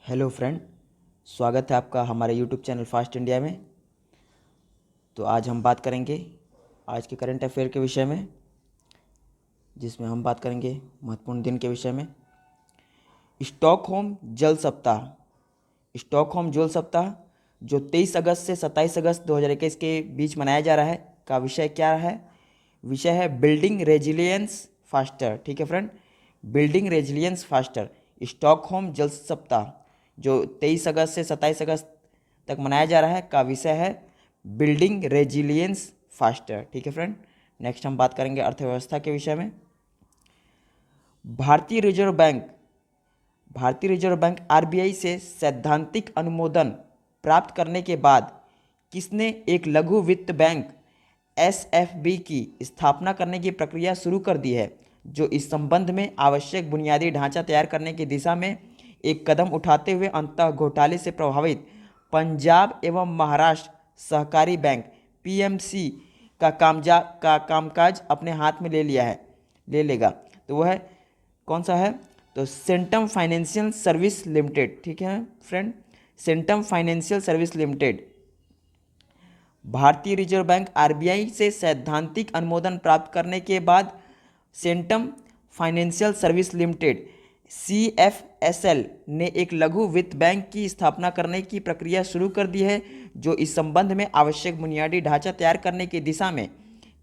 Hello friend, स्वागत है आपका हमारे यूट्यूब चैनल फास्ट इंडिया में। तो आज हम बात करेंगे आज के करंट अफेयर के विषय में, जिसमें हम बात करेंगे महत्वपूर्ण दिन के विषय में। स्टॉकहोम जल सप्ताह। स्टॉकहोम जल सप्ताह जो 23 अगस्त से 27 अगस्त 2021 के बीच मनाया जा रहा है का विषय क्या है? विषय है बिल्डिंग रेजिलियंस फास्टर। ठीक है friend, building resilience faster. Stockholm जल सप्ताह जो 23 अगस्त से 27 अगस्त तक मनाया जा रहा है का विषय है बिल्डिंग रेजिलियंस फास्टर। ठीक है फ्रेंड, नेक्स्ट हम बात करेंगे अर्थव्यवस्था के विषय में। भारतीय रिजर्व बैंक आरबीआई से सैद्धांतिक अनुमोदन प्राप्त करने के बाद किसने एक लघु वित्त बैंक एसएफबी की स्थापना करने की प्रक्रिया शुरू कर दी है, जो इस संबंध में आवश्यक बुनियादी ढांचा तैयार करने की दिशा में एक कदम उठाते हुए अंततः घोटाले से प्रभावित पंजाब एवं महाराष्ट्र सहकारी बैंक पीएमसी का कामकाज अपने हाथ में ले लेगा। तो वह कौन सा है? तो सेंटम फाइनेंशियल सर्विस लिमिटेड। ठीक है friend, centum financial service limited. भारतीय रिजर्व बैंक आरबीआई से सैद्धांतिक अनुमोदन प्राप्त करने के बाद centum financial service limited CFSL ने एक लघु वित्त बैंक की स्थापना करने की प्रक्रिया शुरू कर दी है, जो इस संबंध में आवश्यक बुनियादी ढांचा तैयार करने की दिशा में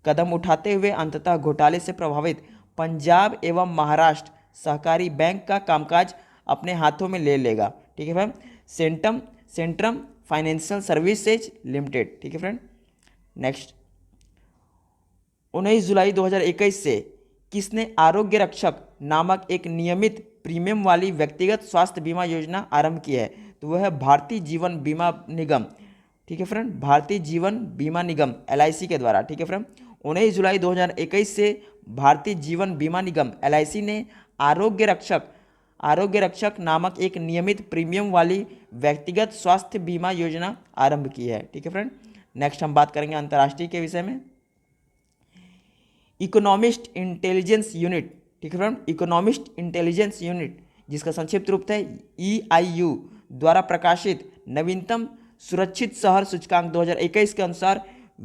कदम उठाते हुए अंततः घोटाले से प्रभावित पंजाब एवं महाराष्ट्र सहकारी बैंक का कामकाज अपने हाथों में ले लेगा। ठीक है friend, Centrum financial services limited. ठीक है फ्रेंड, नेक्स्ट 19 जुलाई 2021 से किसने आरोग्य रक्षक नामक एक नियमित प्रीमियम वाली व्यक्तिगत स्वास्थ्य बीमा योजना आरंभ की है? तो वह है भारतीय जीवन बीमा निगम। ठीक है फ्रेंड, भारतीय जीवन बीमा निगम LIC के द्वारा। ठीक है फ्रेंड, 19 जुलाई 2021 से भारतीय जीवन बीमा निगम LIC ने आरोग्य रक्षक नामक एक नियमित प्रीमियम वाली व्यक्तिगत स्वास्थ्य बीमा योजना आरंभ की है। ठीक है फ्रेंड, नेक्स्ट हम बात करेंगे अंतर्राष्ट्रीय के विषय में। Economist intelligence unit. ठीक है फ्रेंड, इकोनॉमिस्ट इंटेलिजेंस यूनिट जिसका संक्षिप्त रूप है EIU द्वारा प्रकाशित नवीनतम सुरक्षित शहर सूचकांक 2021 के अनुसार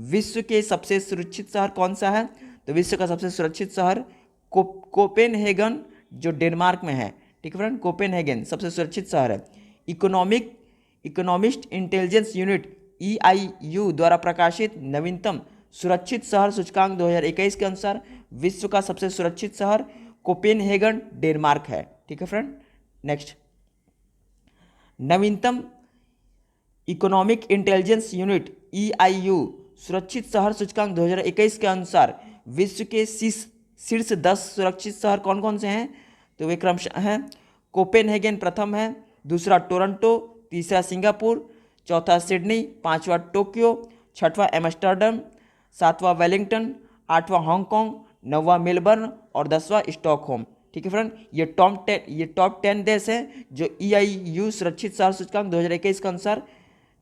विश्व के सबसे सुरक्षित शहर कौन सा है? तो विश्व का सबसे सुरक्षित शहर कोपेनहेगन जो डेनमार्क में है। ठीक है फ्रेंड, कोपेनहेगन सबसे सुरक्षित शहर है। इकोनॉमिस्ट इंटेलिजेंस यूनिट EIU द्वारा प्रकाशित नवीनतम सुरक्षित शहर सूचकांक 2021 के अनुसार विश्व का सबसे सुरक्षित शहर कोपेनहेगन डेनमार्क है। ठीक है फ्रेंड, नेक्स्ट नवीनतम इकोनॉमिक इंटेलिजेंस यूनिट EIU सुरक्षित शहर सूचकांक 2021 के अनुसार विश्व के शीर्ष 10 सुरक्षित शहर कौन कौन से हैं? तो वे क्रमशः हैं कोपेनहेगन प्रथम है, दूसरा टोरंटो, तीसरा सिंगापुर, चौथा सिडनी, पांचवा टोक्यो, छठवां एम्स्टर्डम, सातवां वेलिंगटन, आठवां हांगकांग, नौवां मेलबर्न और 10वां स्टॉकहोम। ठीक है फ्रेंड, ये टॉप 10 देश हैं जो EIU सुरक्षित शहर सूचकांक 2021 के अनुसार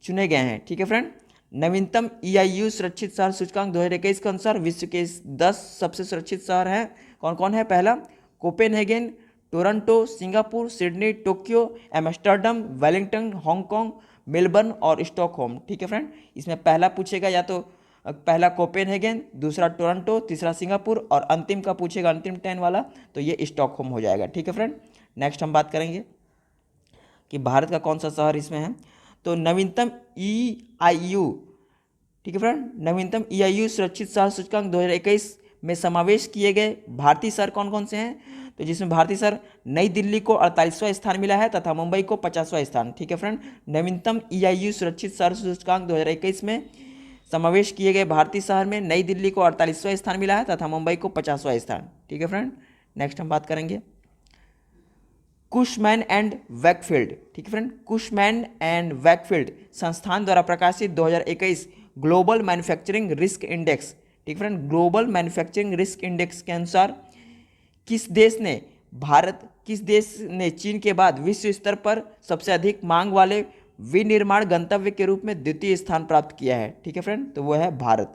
चुने गए हैं। ठीक है फ्रेंड, नवीनतम EIU सुरक्षित शहर सूचकांक 2021 के अनुसार विश्व के 10 सबसे सुरक्षित शहर हैं। कौन कौन है? पहला Copenhagen, Toronto, Singapore, Sydney, Tokyo, Amsterdam, Wellington, Hong Kong, Melbourne और स्टॉकहोम। ठीक है फ्रेंड, इसमें पहला पूछेगा या तो पहला कोपेनहेगन, दूसरा टोरंटो, तीसरा सिंगापुर और अंतिम का पूछेगा अंतिम 10 वाला, तो ये स्टॉकहोम हो जाएगा। ठीक है फ्रेंड, नेक्स्ट हम बात करेंगे कि भारत का कौन सा शहर इसमें है। तो नवीनतम EIU, ठीक है फ्रेंड, नवीनतम EIU सुरक्षित शहर सूचकांक 2021 में समावेश किए गए भारतीय शहर कौन कौन से हैं? तो जिसमें भारतीय शहर नई दिल्ली को 48वां स्थान मिला है तथा मुंबई को 50वां स्थान। ठीक है फ्रेंड, नवीनतम EIU सुरक्षित शहर सूचकांक 2021 में समावेश किए गए भारतीय शहर में नई दिल्ली को 48वां स्थान मिला है तथा मुंबई को 50वां स्थान। ठीक है फ्रेंड, नेक्स्ट हम बात करेंगे कुशमैन एंड वैकफील्ड। ठीक है फ्रेंड, कुशमैन एंड वैकफील्ड संस्थान द्वारा प्रकाशित 2021 ग्लोबल मैन्युफैक्चरिंग रिस्क इंडेक्स। ठीक है friend, global manufacturing risk index के अनुसार किस देश ने चीन के बाद विश्व स्तर पर सबसे अधिक मांग वाले विनिर्माण गंतव्य के रूप में द्वितीय स्थान प्राप्त किया है? ठीक है फ्रेंड, तो वो है भारत।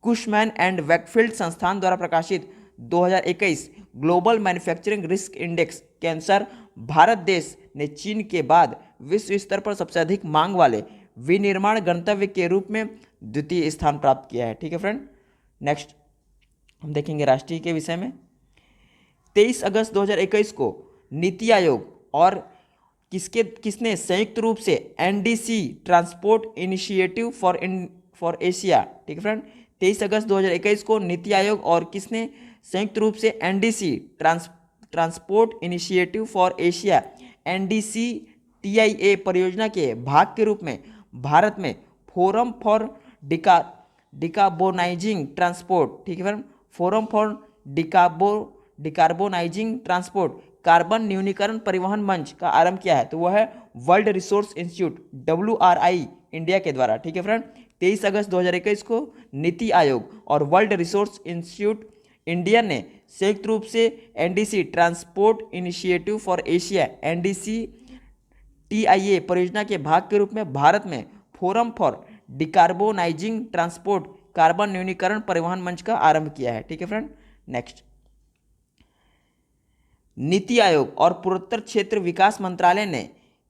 कुशमैन एंड वैकफील्ड संस्थान द्वारा प्रकाशित 2021 ग्लोबल मैन्युफैक्चरिंग रिस्क इंडेक्स के अनुसार भारत देश ने चीन के बाद विश्व स्तर पर सबसे अधिक मांग वाले विनिर्माण गंतव्य के रूप में द्वितीय स्थान प्राप्त किया है। ठीक है फ्रेंड। नेक्स्ट हम देखेंगे राष्ट्रीय के विषय में। 23 अगस्त 2021 को नीति आयोग और किसने संयुक्त रूप से NDC transport initiative for Asia, ठीक है फ्रेंड, 23 अगस्त 2021 को नीति आयोग और किसने संयुक्त रूप से NDC transport initiative for Asia NDC TIA परियोजना के भाग के रूप में भारत में फोरम फॉर डिकार्बोनाइजिंग ट्रांसपोर्ट, ठीक है friend, forum for decarbonising transport carbon न्यूनीकरण परिवहन मंच का आरंभ किया है। तो वह है world resource institute WRI India के द्वारा। ठीक है फ्रेंड। 23 अगस्त 2021 को नीति आयोग और वर्ल्ड रिसोर्स इंस्टीट्यूट इंडिया ने संयुक्त रूप से NDC transport initiative for Asia NDC TIA परियोजना के भाग के रूप में भारत में forum for decarbonising transport carbon न्यूनीकरण परिवहन मंच का आरंभ किया है। ठीक है फ्रेंड। नेक्स्ट, नीति आयोग और पूर्वोत्तर क्षेत्र विकास मंत्रालय ने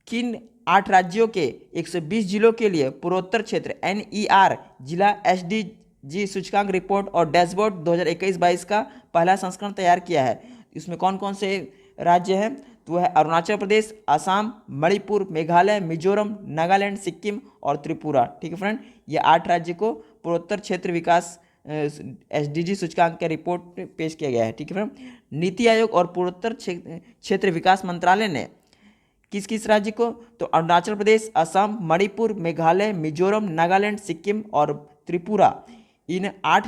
किन 8 राज्यों के 120 जिलों के लिए पूर्वोत्तर क्षेत्र NER जिला SDG सूचकांक रिपोर्ट और डैशबोर्ड 2021-22 का पहला संस्करण तैयार किया है। इसमें कौन कौन से राज्य हैं? तो वह है अरुणाचल प्रदेश, असम, मणिपुर, मेघालय, मिजोरम, नागालैंड, सिक्किम और त्रिपुरा। ठीक है फ्रेंड। ये 8 राज्य को पूर्वोत्तर क्षेत्र विकास SDG सूचकांक का रिपोर्ट पेश किया गया है। ठीक है फ्रेंड। नीति आयोग और पूर्वोत्तर क्षेत्र विकास मंत्रालय ने किस किस राज्य को? तो अरुणाचल प्रदेश, असम, मणिपुर, मेघालय, मिजोरम, नागालैंड, सिक्किम और त्रिपुरा, इन 8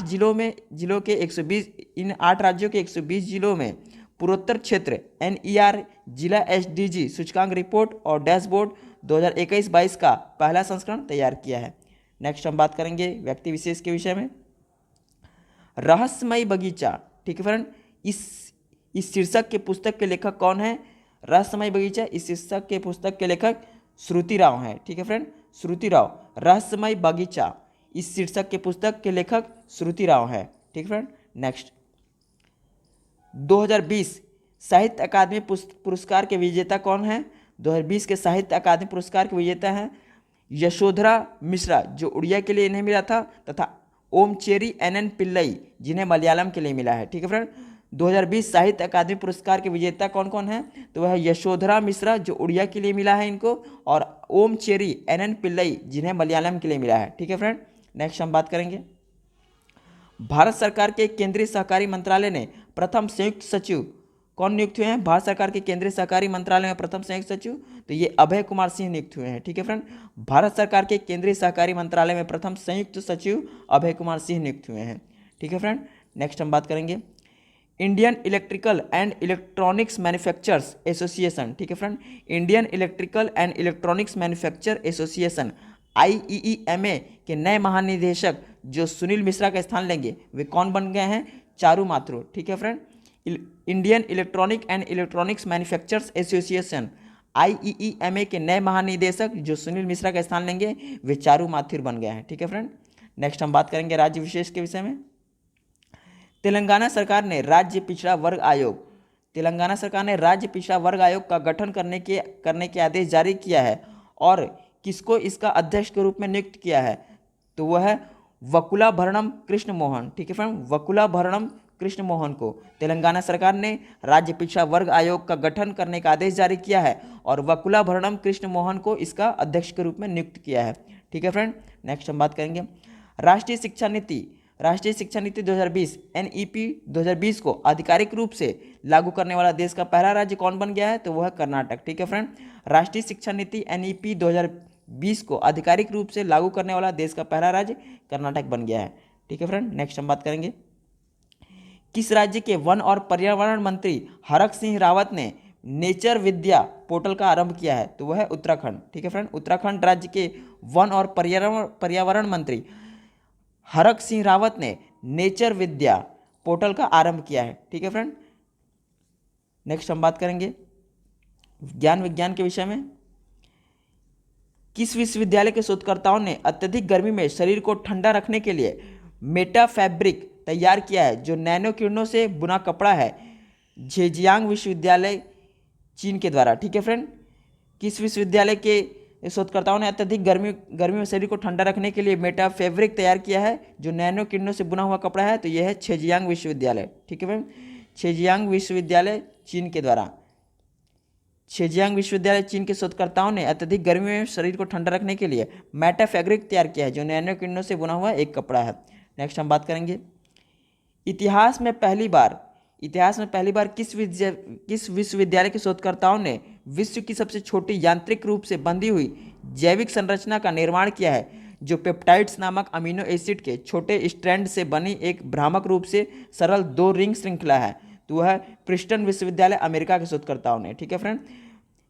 राज्यों के 120 जिलों में पूर्वोत्तर क्षेत्र NER जिला SDG सूचकांक रिपोर्ट और डैशबोर्ड 2021-22 का पहला संस्करण तैयार किया है। नेक्स्ट हम बात करेंगे व्यक्ति विशेष के विषय में। रहस्यमयी बगीचा, ठीक है फ्रेंड, इस शीर्षक के पुस्तक के लेखक कौन है? रहस्यमयी बगीचा इस शीर्षक के पुस्तक के लेखक श्रुति राव हैं। ठीक है फ्रेंड, श्रुति राव। रहस्यमयी बगीचा इस शीर्षक के पुस्तक के लेखक श्रुति राव है। ठीक है फ्रेंड। नेक्स्ट, 2020 साहित्य अकादमी पुरस्कार के विजेता कौन है? 2020 के साहित्य अकादमी पुरस्कार के विजेता हैं यशोधरा मिश्रा, जो उड़िया के लिए इन्हें मिला था, तथा ओमचेरी NN पिल्लई, जिन्हें मलयालम के लिए मिला है। ठीक है फ्रेंड। 2020 साहित्य अकादमी पुरस्कार के विजेता कौन कौन है? तो वह यशोधरा मिश्रा, जो उड़िया के लिए मिला है इनको, और ओमचेरी NN पिल्लई, जिन्हें मलयालम के लिए मिला है। ठीक है फ्रेंड। नेक्स्ट हम बात करेंगे, भारत सरकार के केंद्रीय सहकारी मंत्रालय ने प्रथम संयुक्त सचिव कौन नियुक्त हुए हैं? भारत सरकार के केंद्रीय सहकारी मंत्रालय में प्रथम संयुक्त सचिव तो ये अभय कुमार सिंह नियुक्त हुए हैं। ठीक है फ्रेंड। भारत सरकार के केंद्रीय सहकारी मंत्रालय में प्रथम संयुक्त सचिव अभय कुमार सिंह नियुक्त हुए हैं। ठीक है फ्रेंड। नेक्स्ट हम बात करेंगे Indian electrical and electronics manufacturers association. ठीक है friend. Indian electrical and electronics manufacture association IEEMA के नए महानिदेशक जो सुनील मिश्रा का स्थान लेंगे वे कौन बन गए हैं? चारू माथुर। ठीक है friend. Indian electronic and electronics manufacturers association IEEMA के नए महानिदेशक जो सुनील मिश्रा का स्थान लेंगे वे चारू माथुर बन गए हैं। ठीक है फ्रेंड। नेक्स्ट हम बात करेंगे राज्य विशेष के विषय में। तेलंगाना सरकार ने राज्य पिछड़ा वर्ग आयोग का गठन करने के आदेश जारी किया है और किसको इसका अध्यक्ष के रूप में नियुक्त किया है? तो वह है वकुलाभरणम कृष्ण मोहन। ठीक है फ्रेंड। वकुलाभरणम कृष्ण मोहन को तेलंगाना सरकार ने राज्य पिछड़ा वर्ग आयोग का गठन करने का आदेश जारी किया है और वकुलाभरणम कृष्ण मोहन को इसका अध्यक्ष के रूप में नियुक्त किया है। ठीक है फ्रेंड। नेक्स्ट हम बात करेंगे राष्ट्रीय शिक्षा नीति 2020 NEP 2020 को आधिकारिक रूप से लागू करने वाला देश का पहला राज्य कौन बन गया है? तो वह है कर्नाटक। ठीक है फ्रेंड। राष्ट्रीय शिक्षा नीति NEP 2020 को आधिकारिक रूप से लागू करने वाला देश का पहला राज्य कर्नाटक बन गया है। ठीक है फ्रेंड। नेक्स्ट हम बात करेंगे किस राज्य के वन और पर्यावरण मंत्री हरक सिंह रावत ने नेचर विद्या पोर्टल का आरंभ किया है? तो वह है उत्तराखंड। ठीक है फ्रेंड। उत्तराखंड राज्य के वन और पर्यावरण मंत्री हरक सिंह रावत ने नेचर विद्या पोर्टल का आरंभ किया है। ठीक है फ्रेंड। नेक्स्ट हम बात करेंगे ज्ञान विज्ञान के विषय में। किस विश्वविद्यालय के शोधकर्ताओं ने अत्यधिक गर्मी में शरीर को ठंडा रखने के लिए मेटा फैब्रिक तैयार किया है जो नैनो किरणों से बुना कपड़ा है झेजियांग विश्वविद्यालय चीन के द्वारा। ठीक है फ्रेंड, किस विश्वविद्यालय के शोधकर्ताओं ने अत्यधिक गर्मी में शरीर को ठंडा रखने के लिए मेटा फैब्रिक तैयार किया है जो नैनो किरणों से बुना हुआ कपड़ा है? तो यह है झेजियांग विश्वविद्यालय। ठीक है फ्रेंड, झेजियांग विश्वविद्यालय चीन के द्वारा। झेजियांग विश्वविद्यालय चीन के शोधकर्ताओं ने अत्यधिक गर्मी में शरीर को ठंडा रखने के लिए मेटा फैब्रिक तैयार किया है जो नैनो किरणों से बुना हुआ एक कपड़ा है। नेक्स्ट हम बात करेंगे इतिहास में पहली बार किस विश्वविद्यालय के शोधकर्ताओं ने विश्व की सबसे छोटी यांत्रिक रूप से बंधी हुई जैविक संरचना का निर्माण किया है जो पेप्टाइड्स नामक अमीनो एसिड के छोटे स्ट्रैंड से बनी एक भ्रामक रूप से सरल 2 रिंग श्रृंखला है? तो वह प्रिंसटन विश्वविद्यालय अमेरिका के शोधकर्ताओं ने। ठीक है फ्रेंड,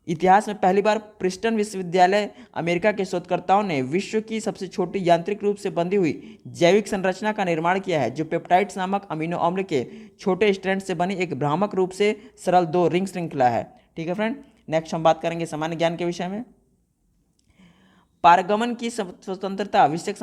इतिहास में पहली बार प्रिंसटन विश्वविद्यालय अमेरिका के शोधकर्ताओं ने विश्व की सबसे छोटी यांत्रिक रूप से बंधी हुई जैविक संरचना का निर्माण किया है जो पेप्टाइड्स नामक अमीनो अम्ल के छोटे स्ट्रैंड से बनी एक भ्रामक रूप से सरल 2 रिंग श्रृंखला है। ठीक है फ्रेंड, नेक्स्ट हम बात करेंगे सामान्य ज्ञान के विषय में। पारगमन की स्वतंत्रता विषयक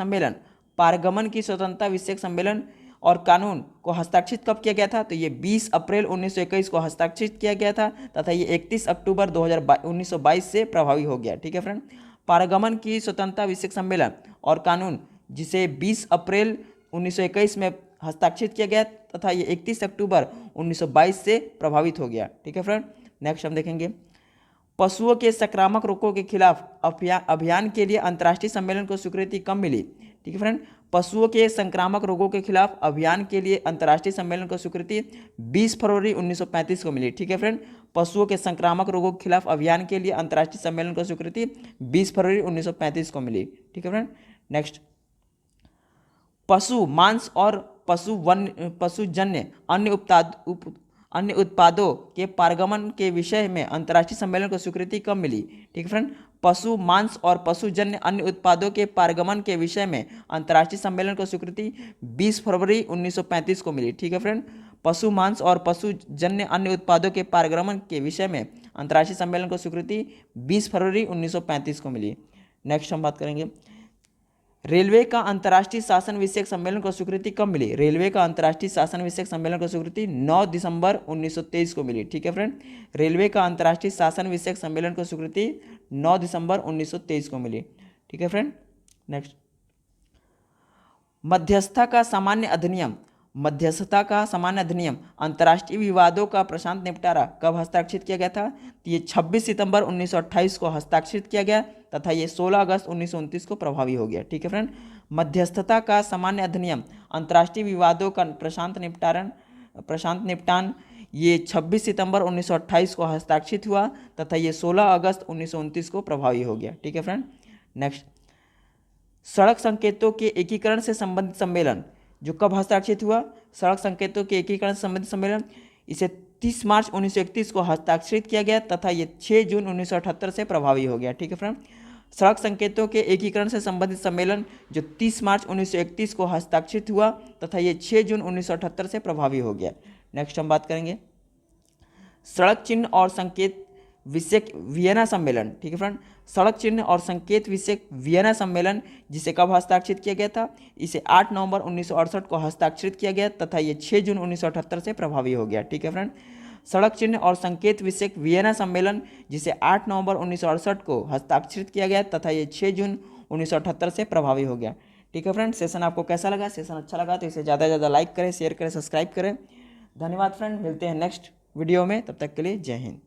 सम्मेलन और कानून को हस्ताक्षरित कब किया गया था? तो ये 20 अप्रैल 1921 को हस्ताक्षरित किया गया था तथा ये 31 अक्टूबर 1922 से प्रभावी हो गया। ठीक है फ्रेंड, पारगमन की स्वतंत्रता विषयक सम्मेलन और कानून जिसे 20 अप्रैल 1921 में हस्ताक्षरित किया गया तथा ये 31 अक्टूबर 1922 से प्रभावित हो गया। ठीक है फ्रेंड, नेक्स्ट हम देखेंगे पशुओं के संक्रामक रोगों के खिलाफ अभियान के लिए अंतर्राष्ट्रीय सम्मेलन को स्वीकृति कब मिली? ठीक है फ्रेंड, पशुओं के संक्रामक रोगों के खिलाफ अभियान के लिए अंतर्राष्ट्रीय सम्मेलन को स्वीकृति 20 फरवरी 1935 को मिली। ठीक है फ्रेंड, पशुओं के संक्रामक रोगों के खिलाफ अभियान के लिए अंतर्राष्ट्रीय सम्मेलन को स्वीकृति 20 फरवरी 1935 को मिली। ठीक है फ्रेंड, नेक्स्ट पशु मांस और पशुजन्य अन्य उत्पादों के पारगमन के विषय में अंतर्राष्ट्रीय सम्मेलन को स्वीकृति कब मिली? ठीक है फ्रेंड, पशु मांस और पशुजन्य अन्य उत्पादों के पारगमन के विषय में अंतर्राष्ट्रीय सम्मेलन को स्वीकृति 20 फरवरी 1935 को मिली। ठीक है फ्रेंड, पशु मांस और पशुजन्य अन्य उत्पादों के पारगमन के विषय में अंतर्राष्ट्रीय सम्मेलन को स्वीकृति 20 फरवरी 1935 को मिली। नेक्स्ट हम बात करेंगे रेलवे का अंतर्राष्ट्रीय शासन विषयक सम्मेलन को स्वीकृति कब मिली? रेलवे का अंतर्राष्ट्रीय शासन विषयक सम्मेलन को स्वीकृति 9 दिसंबर 1923 को मिली। ठीक है फ्रेंड, रेलवे का अंतर्राष्ट्रीय शासन विषयक सम्मेलन को स्वीकृति 9 दिसंबर 1923 को मिली। ठीक है फ्रेंड, नेक्स्ट मध्यस्थता का सामान्य अधिनियम अंतर्राष्ट्रीय विवादों का प्रशांत निपटारा कब हस्ताक्षरित किया गया था? तो ये 26 सितंबर 1928 को हस्ताक्षरित किया गया तथा ये 16 अगस्त 1929 को प्रभावी हो गया। ठीक है फ्रेंड, मध्यस्थता का सामान्य अधिनियम अंतर्राष्ट्रीय विवादों का प्रशांत निपटान ये 26 सितंबर 1928 को हस्ताक्षरित हुआ तथा ये 16 अगस्त 1929 को प्रभावी हो गया। ठीक है फ्रेंड, नेक्स्ट सड़क संकेतों के एकीकरण से संबंधित सम्मेलन जो कब हस्ताक्षरित हुआ? सड़क संकेतों के एकीकरण से संबंधित सम्मेलन इसे 30 मार्च 1931 को हस्ताक्षरित किया गया तथा ये 6 जून 1978 से प्रभावी हो गया। ठीक है फ्रेंड, सड़क संकेतों के एकीकरण से संबंधित सम्मेलन जो 30 मार्च 1931 को हस्ताक्षरित हुआ तथा ये 6 जून 1978 से प्रभावी हो गया। नेक्स्ट हम बात करेंगे सड़क चिन्ह और संकेत विषयक वियना सम्मेलन। ठीक है फ्रेंड, सड़क चिन्ह और संकेत विषयक वियना सम्मेलन जिसे कब हस्ताक्षरित किया गया था? इसे 8 नवंबर 1968 को हस्ताक्षरित किया गया तथा ये 6 जून 1978 से प्रभावी हो गया। ठीक है फ्रेंड, सड़क चिन्ह और संकेत विषयक वियना सम्मेलन जिसे 8 नवंबर 1968 को हस्ताक्षरित किया गया तथा ये 6 जून 1978 से प्रभावी हो गया। ठीक है फ्रेंड, सेशन आपको कैसा लगा? सेशन अच्छा लगा तो इसे ज़्यादा से ज़्यादा लाइक करें, शेयर करें, सब्सक्राइब करें। धन्यवाद फ्रेंड, मिलते हैं नेक्स्ट वीडियो में, तब तक के लिए जय हिंद।